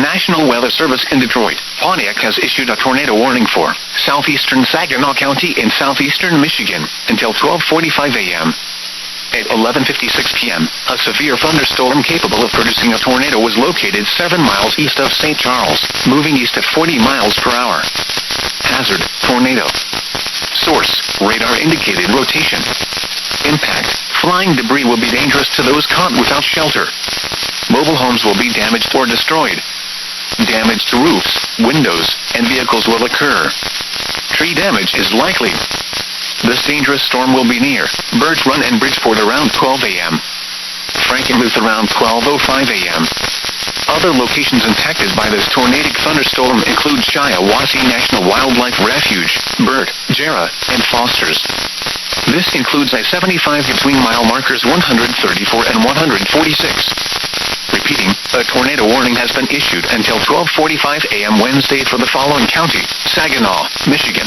National Weather Service in Detroit, Pontiac has issued a tornado warning for southeastern Saginaw County in southeastern Michigan until 12:45 a.m. At 11:56 p.m., a severe thunderstorm capable of producing a tornado was located 7 miles east of St. Charles, moving east at 40 miles per hour. Hazard: tornado. Source: radar indicated rotation. Impact: flying debris will be dangerous to those caught without shelter. Mobile homes will be damaged or destroyed. Damage to roofs, windows, and vehicles will occur. Tree damage is likely. This dangerous storm will be near Birch Run and Bridgeport around 12 a.m. Frankenmuth around 12:05 a.m. Other locations impacted by this tornadic thunderstorm include Shiawassee National Wildlife Refuge, Burt, Jarrah, and Foster's. This includes I-75 between mile markers 134 and 146. Repeating, a tornado warning has been issued until 12:45 a.m. Wednesday for the following county: Saginaw, Michigan,